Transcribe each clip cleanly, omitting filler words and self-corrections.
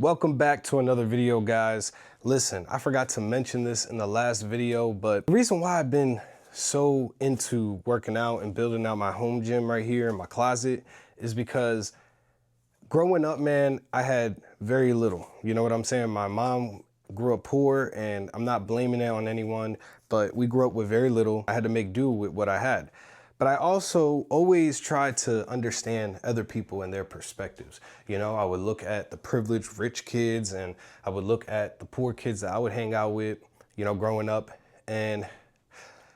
Welcome back to another video, guys. Listen, I forgot to mention this in the last video, but the reason why I've been so into working out and building out my home gym right here in my closet is because growing up, man, I had very little. You know what I'm saying? My mom grew up poor, and I'm not blaming it on anyone, but we grew up with very little. I had to make do with what I had. But I also always tried to understand other people and their perspectives. You know, I would look at the privileged rich kids, and I would look at the poor kids that I would hang out with, you know, growing up. And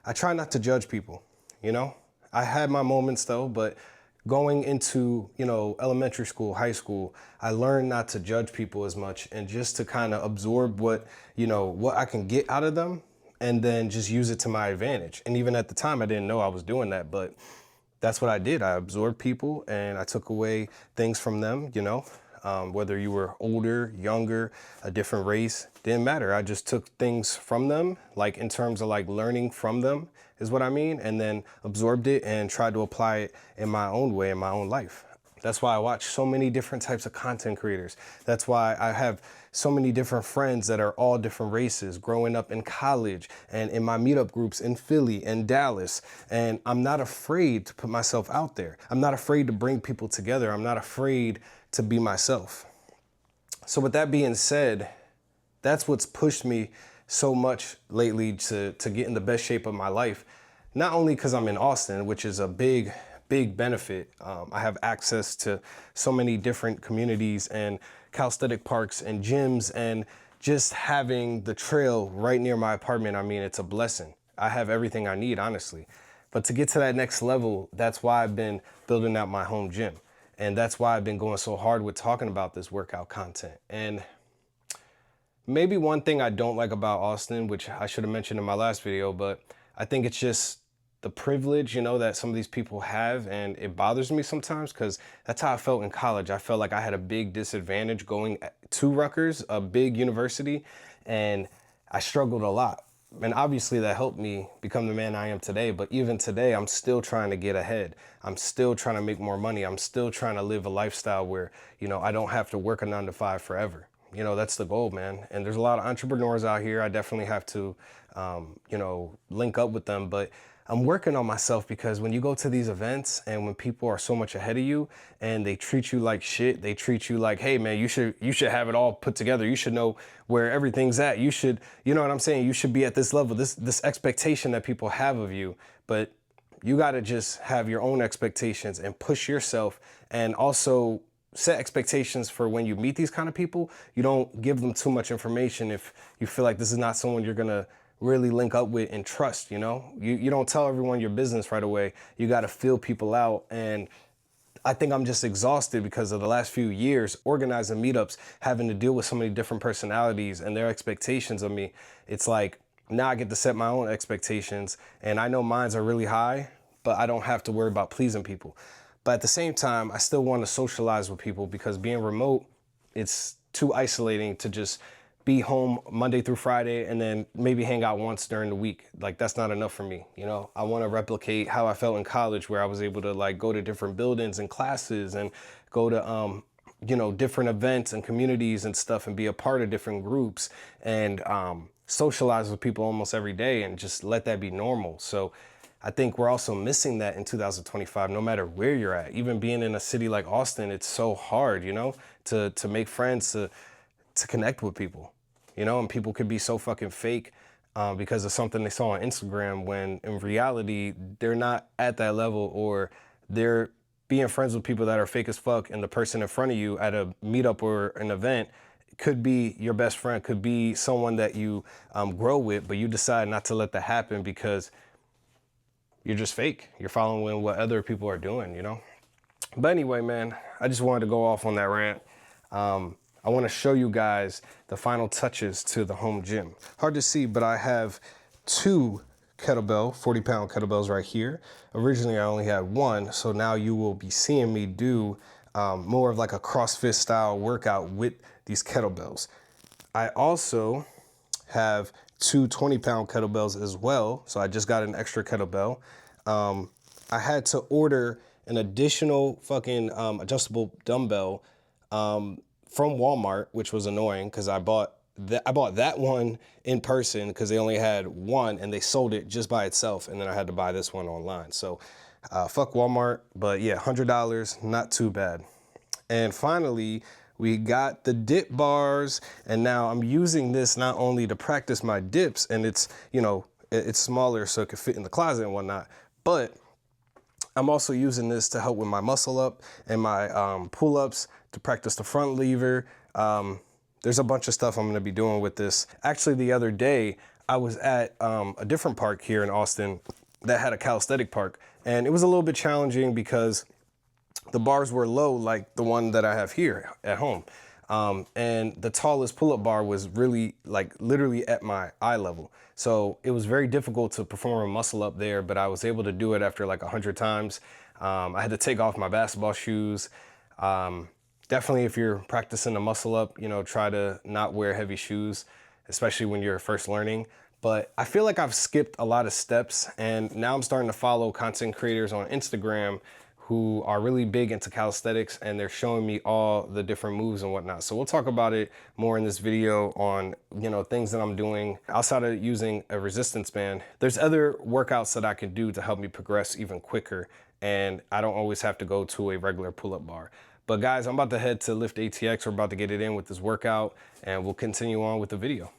I try not to judge people, you know? I had my moments though, but going into, you know, elementary school, high school, I learned not to judge people as much and just to kind of absorb what, you know, what I can get out of them and then just use it to my advantage. And even at the time, I didn't know I was doing that, but that's what I did. I absorbed people and I took away things from them, you know, whether you were older, younger, a different race, didn't matter. I just took things from them, like in terms of like learning from them is what I mean, and then absorbed it and tried to apply it in my own way, in my own life. That's why I watch so many different types of content creators. That's why I have so many different friends that are all different races growing up in college and in my meetup groups in Philly and Dallas. And I'm not afraid to put myself out there. I'm not afraid to bring people together. I'm not afraid to be myself. So with that being said, that's what's pushed me so much lately to get in the best shape of my life. Not only because I'm in Austin, which is a big benefit. I have access to so many different communities and calisthenic parks and gyms, and just having the trail right near my apartment, I mean, it's a blessing. I have everything I need, honestly. But to get to that next level, that's why I've been building out my home gym. And that's why I've been going so hard with talking about this workout content. And maybe one thing I don't like about Austin, which I should have mentioned in my last video, but I think it's just the privilege, you know, that some of these people have, and it bothers me sometimes because that's how I felt in college. I felt like I had a big disadvantage going to Rutgers, a big university, and I struggled a lot. And obviously that helped me become the man I am today. But even today, I'm still trying to get ahead. I'm still trying to make more money. I'm still trying to live a lifestyle where, you know, I don't have to work a 9-to-5 forever. You know, that's the goal, man. And there's a lot of entrepreneurs out here. I definitely have to, you know, link up with them. But I'm working on myself, because when you go to these events and when people are so much ahead of you and they treat you like shit, they treat you like, hey man, you should have it all put together. You should know where everything's at. You should, you know what I'm saying? You should be at this level, this expectation that people have of you. But you got to just have your own expectations and push yourself, and also set expectations for when you meet these kind of people. You don't give them too much information if you feel like this is not someone you're gonna really link up with and trust. You know, you don't tell everyone your business right away. You got to feel people out. And I think I'm just exhausted because of the last few years organizing meetups, having to deal with so many different personalities and their expectations of me. It's like now I get to set my own expectations, and I know mines are really high, but I don't have to worry about pleasing people. But at the same time, I still want to socialize with people, because being remote, it's too isolating to just be home Monday through Friday and then maybe hang out once during the week. Like, that's not enough for me. You know, I want to replicate how I felt in college, where I was able to like go to different buildings and classes and go to, you know, different events and communities and stuff, and be a part of different groups and socialize with people almost every day, and just let that be normal. So I think we're also missing that in 2025, no matter where you're at. Even being in a city like Austin, it's so hard, you know, to make friends, to connect with people, you know, and people could be so fucking fake because of something they saw on Instagram, when in reality, they're not at that level, or they're being friends with people that are fake as fuck. And the person in front of you at a meetup or an event could be your best friend, could be someone that you grow with, but you decide not to let that happen because you're just fake. You're following what other people are doing, you know? But anyway, man, I just wanted to go off on that rant. I want to show you guys the final touches to the home gym. Hard to see, but I have 2 kettlebell, 40-pound kettlebells right here. Originally, I only had 1, so now you will be seeing me do more of like a CrossFit style workout with these kettlebells. I also have 2 20-pound kettlebells as well, so I just got an extra kettlebell. I had to order an additional fucking adjustable dumbbell from Walmart, which was annoying because I bought that one in person because they only had one and they sold it just by itself, and then I had to buy this one online. So fuck Walmart, but yeah, $100, not too bad. And finally, we got the dip bars, and now I'm using this not only to practice my dips, and it's, you know, it's smaller so it can fit in the closet and whatnot, but I'm also using this to help with my muscle up and my pull-ups, to practice the front lever. There's a bunch of stuff I'm gonna be doing with this. Actually, the other day, I was at a different park here in Austin that had a calisthenic park, and it was a little bit challenging because the bars were low, like the one that I have here at home. And the tallest pull-up bar was really, like, literally at my eye level. So it was very difficult to perform a muscle up there, but I was able to do it after like 100 times. I had to take off my basketball shoes. Definitely if you're practicing a muscle up, you know, try to not wear heavy shoes, especially when you're first learning. But I feel like I've skipped a lot of steps, and now I'm starting to follow content creators on Instagram who are really big into calisthenics, and they're showing me all the different moves and whatnot. So we'll talk about it more in this video on, you know, things that I'm doing outside of using a resistance band. There's other workouts that I can do to help me progress even quicker, and I don't always have to go to a regular pull-up bar. But guys, I'm about to head to Lift ATX. We're about to get it in with this workout, and we'll continue on with the video.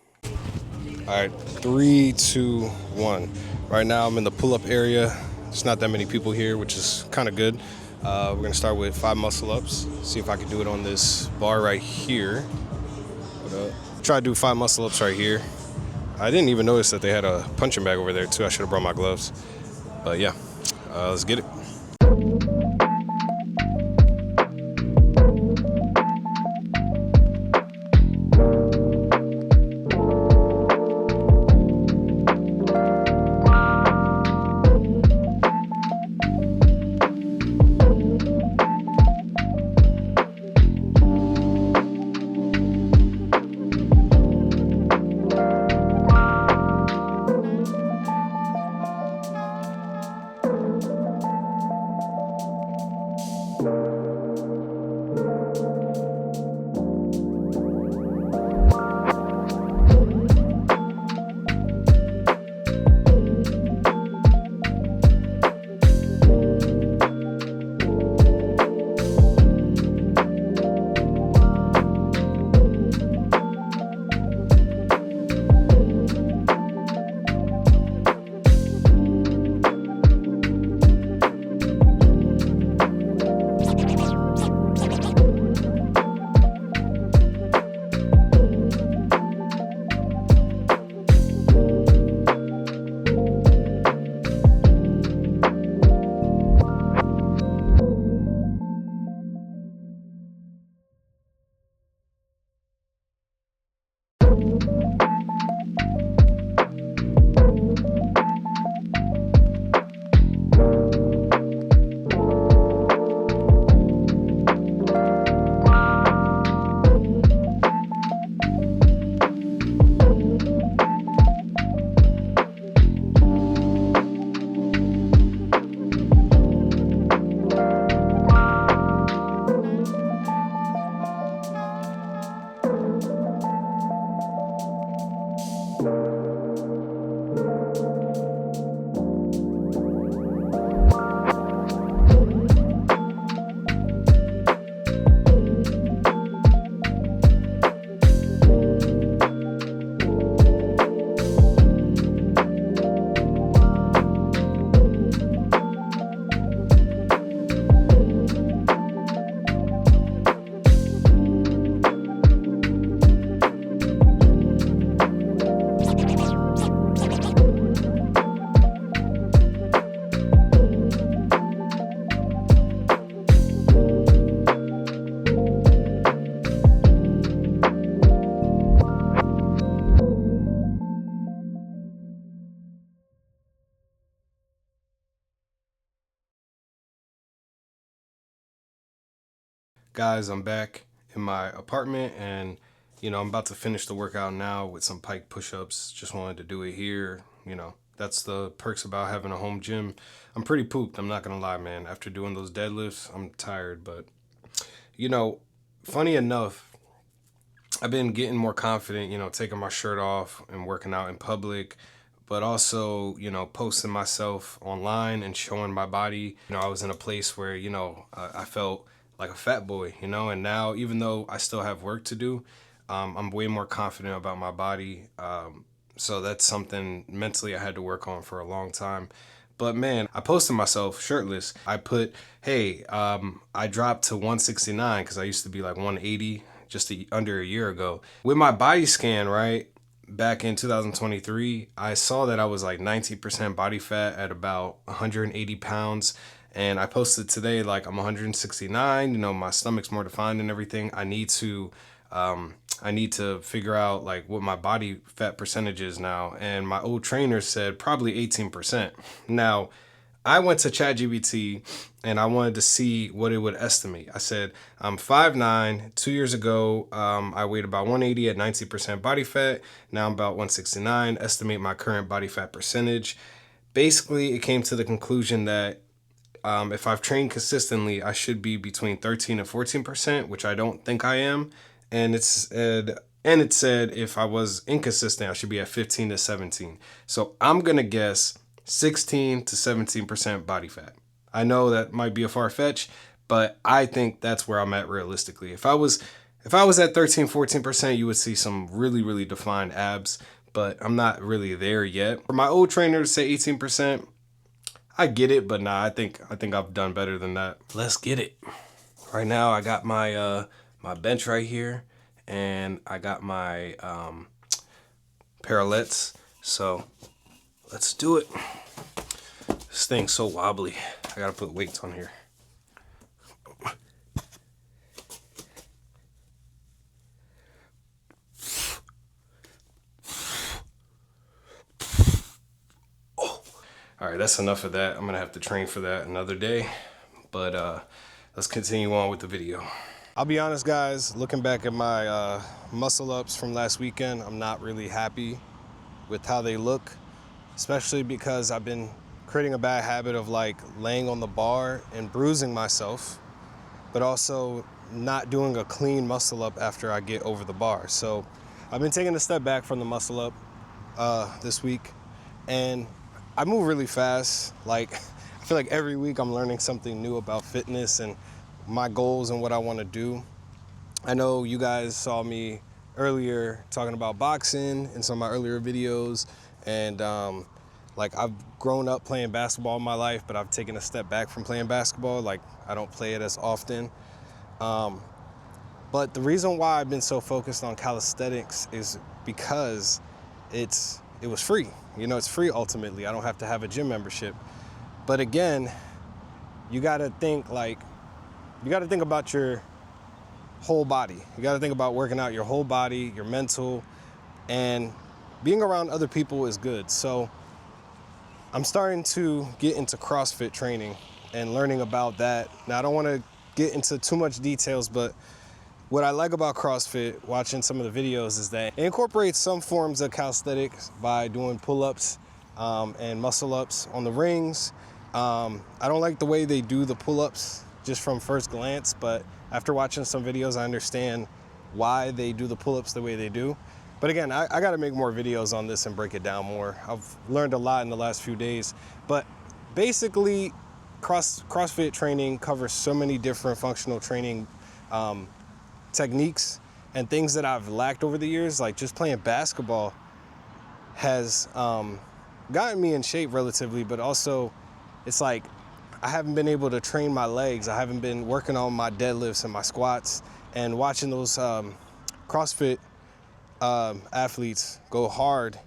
All right, 3, 2, 1. Right now I'm in the pull-up area. There's not that many people here, which is kind of good. We're gonna start with 5 muscle ups. See if I can do it on this bar right here. Try to do 5 muscle ups right here. I didn't even notice that they had a punching bag over there too. I should have brought my gloves. But yeah, let's get it. Guys, I'm back in my apartment, and you know, I'm about to finish the workout now with some pike push-ups. Just wanted to do it here. You know, that's the perks about having a home gym. I'm pretty pooped, I'm not gonna lie, man. After doing those deadlifts, I'm tired, but you know, funny enough, I've been getting more confident, taking my shirt off and working out in public, but also, posting myself online and showing my body. I was in a place where, I felt like a fat boy, and now, even though I still have work to do, I'm way more confident about my body. So that's something mentally I had to work on for a long time. But man, I posted myself shirtless. I put, hey, I dropped to 169 because I used to be like 180 just under a year ago. With my body scan, right, back in 2023, I saw that I was like 90% body fat at about 180 pounds. And I posted today like I'm 169, my stomach's more defined and everything. I need to figure out like what my body fat percentage is now. And my old trainer said probably 18%. Now, I went to ChatGPT and I wanted to see what it would estimate. I said, I'm 5'9". 2 years ago, I weighed about 180 at 90% body fat. Now I'm about 169. Estimate my current body fat percentage. Basically, it came to the conclusion that if I've trained consistently, I should be between 13 and 14%, which I don't think I am. And it said if I was inconsistent, I should be at 15 to 17. So I'm going to guess 16 to 17% body fat. I know that might be a far fetch, but I think that's where I'm at realistically. If I was at 13, 14%, you would see some really, really defined abs, but I'm not really there yet. For my old trainer to say 18%, I get it, but nah, I think I've done better than that. Let's get it. Right now, I got my my bench right here, and I got my parallettes. So let's do it. This thing's so wobbly. I gotta put weights on here. All right, that's enough of that. I'm gonna have to train for that another day, but let's continue on with the video. I'll be honest, guys, looking back at my muscle ups from last weekend, I'm not really happy with how they look, especially because I've been creating a bad habit of like laying on the bar and bruising myself, but also not doing a clean muscle up after I get over the bar. So I've been taking a step back from the muscle up this week, and I move really fast. Like, I feel like every week I'm learning something new about fitness and my goals and what I want to do. I know you guys saw me earlier talking about boxing in some of my earlier videos, and like I've grown up playing basketball in my life, but I've taken a step back from playing basketball. Like, I don't play it as often. But the reason why I've been so focused on calisthenics is because it was free. It's free ultimately. I don't have to have a gym membership. But again, you gotta think about your whole body. You gotta think about working out your whole body, your mental, and being around other people is good. So I'm starting to get into CrossFit training and learning about that. Now, I don't wanna get into too much details, but what I like about CrossFit, watching some of the videos, is that it incorporates some forms of calisthenics by doing pull-ups and muscle-ups on the rings. I don't like the way they do the pull-ups just from first glance, but after watching some videos, I understand why they do the pull-ups the way they do. But again, I gotta make more videos on this and break it down more. I've learned a lot in the last few days, but basically, CrossFit training covers so many different functional training techniques and things that I've lacked over the years. Like, just playing basketball has gotten me in shape relatively, but also it's like I haven't been able to train my legs. I haven't been working on my deadlifts and my squats, and watching those CrossFit athletes go hard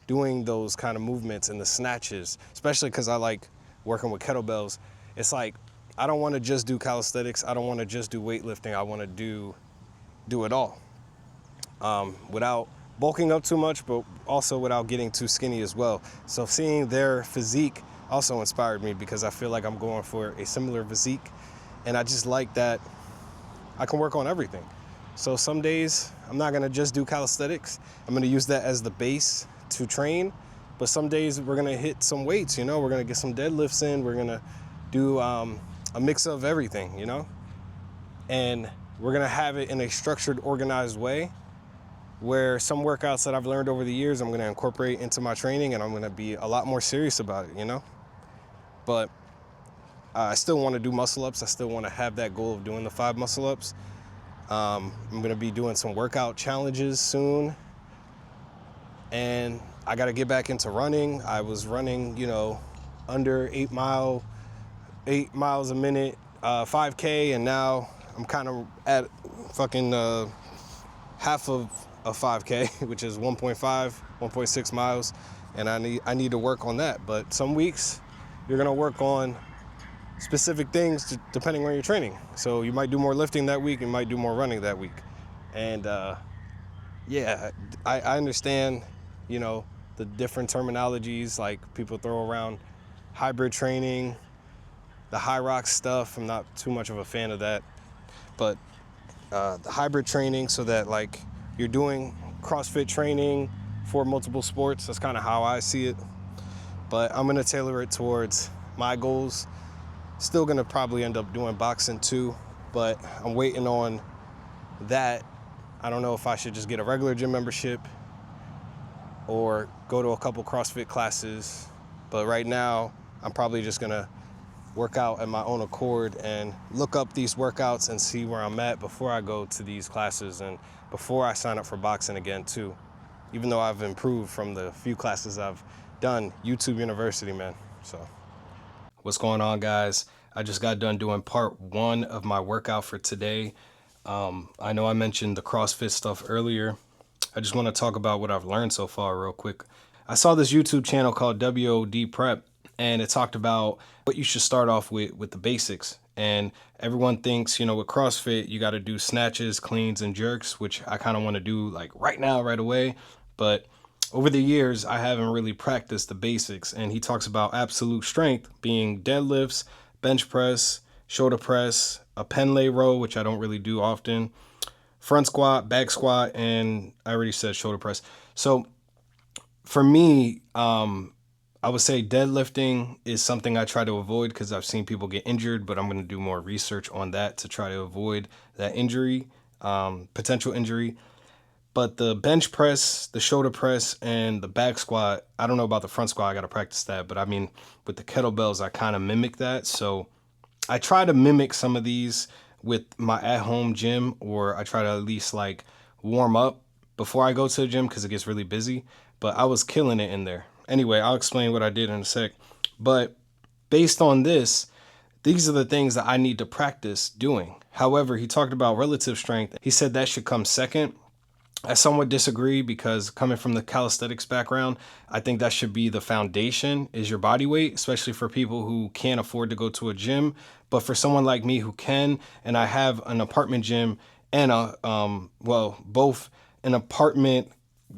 doing those kind of movements and the snatches, especially because I like working with kettlebells. It's like, I don't want to just do calisthenics. I don't want to just do weightlifting. I want to do it all without bulking up too much, but also without getting too skinny as well. So seeing their physique also inspired me, because I feel like I'm going for a similar physique, and I just like that I can work on everything. So some days I'm not gonna just do calisthenics. I'm gonna use that as the base to train, but some days we're gonna hit some weights, we're gonna get some deadlifts in, we're gonna do a mix of everything, and we're gonna have it in a structured, organized way where some workouts that I've learned over the years, I'm gonna incorporate into my training, and I'm gonna be a lot more serious about it, you know? But I still wanna do muscle ups. I still wanna have that goal of doing the 5 muscle ups. I'm gonna be doing some workout challenges soon. And I gotta get back into running. I was running, you know, under 8 miles a minute, 5K, and now I'm kind of at fucking half of a 5K, which is 1.6 miles, and I need to work on that. But some weeks you're gonna work on specific things depending on your training. So you might do more lifting that week, you might do more running that week. And yeah, I understand, you know, the different terminologies, like people throw around hybrid training, the high rock stuff. I'm not too much of a fan of that, but the hybrid training, so that like you're doing CrossFit training for multiple sports. That's kind of how I see it, but I'm gonna tailor it towards my goals. Still gonna probably end up doing boxing too, but I'm waiting on that. I don't know if I should just get a regular gym membership or go to a couple CrossFit classes, but right now I'm probably just gonna work out at my own accord and look up these workouts and see where I'm at before I go to these classes and before I sign up for boxing again too. Even though I've improved from the few classes I've done, YouTube University, man. So what's going on, guys? I just got done doing part 1 of my workout for today. I know I mentioned the CrossFit stuff earlier. I just want to talk about what I've learned so far real quick. I saw this YouTube channel called WOD Prep, and it talked about what you should start off with the basics. And everyone thinks, you know, with CrossFit, you got to do snatches, cleans, and jerks, which I kind of want to do like right now, right away. But over the years, I haven't really practiced the basics. And he talks about absolute strength being deadlifts, bench press, shoulder press, a pen lay row, which I don't really do often, front squat, back squat, and I already said shoulder press. So for me, I would say deadlifting is something I try to avoid because I've seen people get injured, but I'm going to do more research on that to try to avoid that injury, potential injury. But the bench press, the shoulder press, and the back squat, I don't know about the front squat, I got to practice that. But I mean, with the kettlebells, I kind of mimic that. So I try to mimic some of these with my at-home gym, or I try to at least like warm up before I go to the gym because it gets really busy. But I was killing it in there. Anyway, I'll explain what I did in a sec. But based on this, these are the things that I need to practice doing. However, he talked about relative strength. He said that should come second. I somewhat disagree because coming from the calisthenics background, I think that should be the foundation, is your body weight, especially for people who can't afford to go to a gym. But for someone like me who can, and I have an apartment gym and both an apartment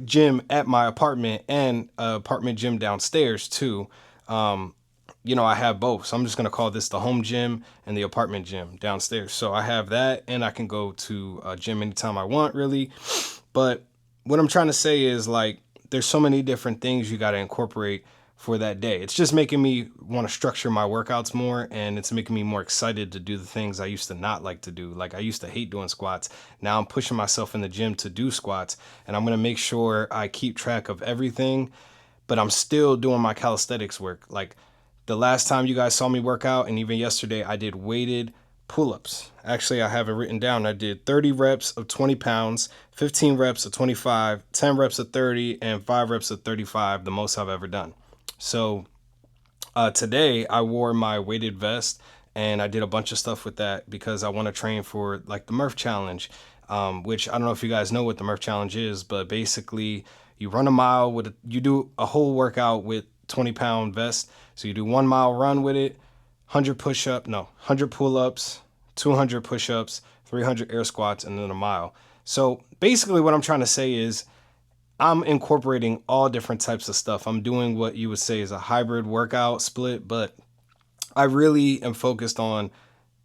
gym at my apartment and an apartment gym downstairs too. You know, I have both. So I'm just going to call this the home gym and the apartment gym downstairs. So I have that, and I can go to a gym anytime I want, really. But what I'm trying to say is, like, there's so many different things you got to incorporate for that day. It's just making me want to structure my workouts more, and it's making me more excited to do the things I used to not like to do. Like, I used to hate doing squats. Now I'm pushing myself in the gym to do squats, and I'm going to make sure I keep track of everything, but I'm still doing my calisthenics work. Like, the last time you guys saw me work out, and even yesterday, I did weighted pull-ups. Actually, I have it written down. I did 30 reps of 20 pounds, 15 reps of 25, 10 reps of 30, and 5 reps of 35, the most I've ever done. So today I wore my weighted vest, and I did a bunch of stuff with that because I want to train for like the Murph Challenge, which I don't know if you guys know what the Murph Challenge is, but basically you run a mile you do a whole workout with 20-pound vest. So you do 1 mile run with it, 100 pull-ups, 200 push-ups, 300 air squats, and then a mile. So basically what I'm trying to say is I'm incorporating all different types of stuff. I'm doing what you would say is a hybrid workout split, but I really am focused on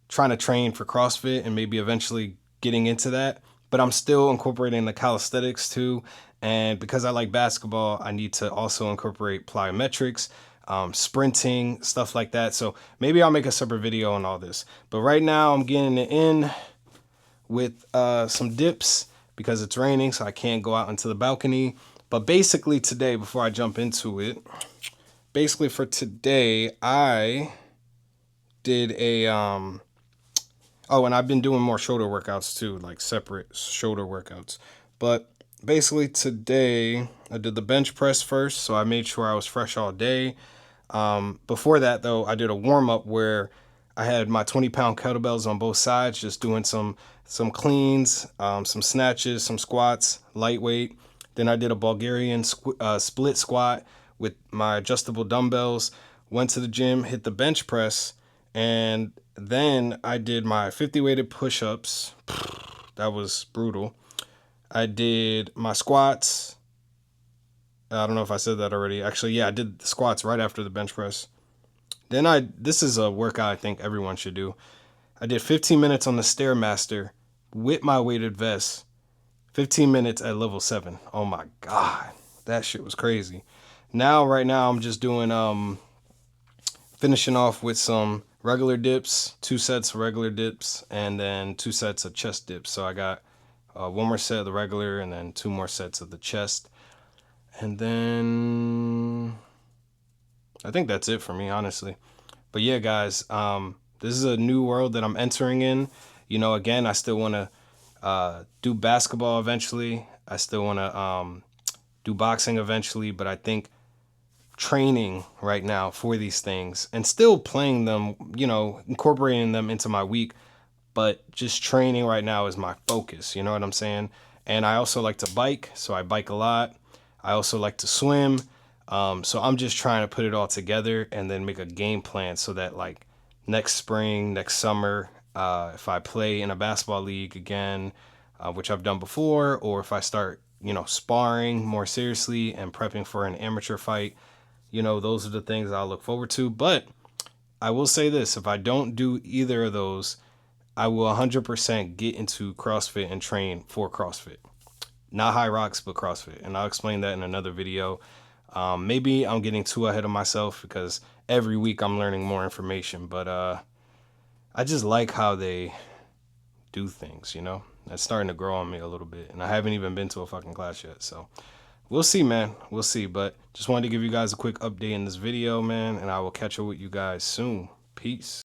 trying to train for CrossFit and maybe eventually getting into that. But I'm still incorporating the calisthenics too. And because I like basketball, I need to also incorporate plyometrics, sprinting, stuff like that. So maybe I'll make a separate video on all this. But right now I'm getting it in with some dips because it's raining, so I can't go out into the balcony. But basically today, before I jump into it, basically for today, I did a oh, and I've been doing more shoulder workouts too, like separate shoulder workouts. But basically today I did the bench press first, so I made sure I was fresh all day. Before that though, I did a warm up where I had my 20-pound kettlebells on both sides, just doing some cleans, some snatches, some squats, lightweight. Then I did a Bulgarian split squat with my adjustable dumbbells. Went to the gym, hit the bench press, and then I did my 50 weighted push-ups. That was brutal. I did my squats. I don't know if I said that already. Actually, yeah, I did the squats right after the bench press. Then this is a workout I think everyone should do. I did 15 minutes on the Stairmaster with my weighted vest. 15 minutes at level 7. Oh my God. That shit was crazy. Right now I'm just doing finishing off with some regular dips, 2 sets of regular dips, and then 2 sets of chest dips. So I got 1 more set of the regular and then 2 more sets of the chest. And then I think that's it for me, honestly. But yeah, guys, this is a new world that I'm entering in. You know, again, I still want to do basketball eventually. I still want to do boxing eventually. But I think training right now for these things and still playing them, you know, incorporating them into my week. But just training right now is my focus. You know what I'm saying? And I also like to bike. So I bike a lot. I also like to swim. So I'm just trying to put it all together and then make a game plan so that like next spring, next summer, if I play in a basketball league again, which I've done before, or if I start, you know, sparring more seriously and prepping for an amateur fight, you know, those are the things I'll look forward to. But I will say this, if I don't do either of those, I will 100% get into CrossFit and train for CrossFit. Not High Rocks, but CrossFit. And I'll explain that in another video. Maybe I'm getting too ahead of myself because every week I'm learning more information. But I just like how they do things, you know? That's starting to grow on me a little bit. And I haven't even been to a fucking class yet. So we'll see, man. We'll see. But just wanted to give you guys a quick update in this video, man. And I will catch up with you guys soon. Peace.